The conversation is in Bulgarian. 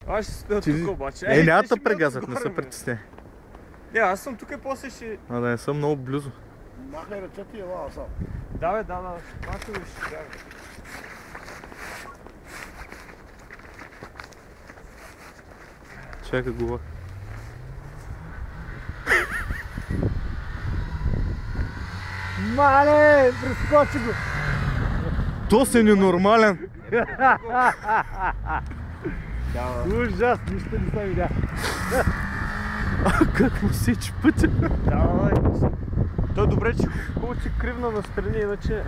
Аз ще стоя тук обаче. Няма да прегазат, не се притесняй. Не, аз съм тук и после ще... А да не съм много близо. Махай ръцете и лава сам. Да бе, да. Махай ли ще бяга. Чакай глава. Мале, прескочи го! То си ненормален! Ужас, нищо не съм видя. Как му сечи пътя? Давай. То добре, че хубаво, че кривна настрани, иначе...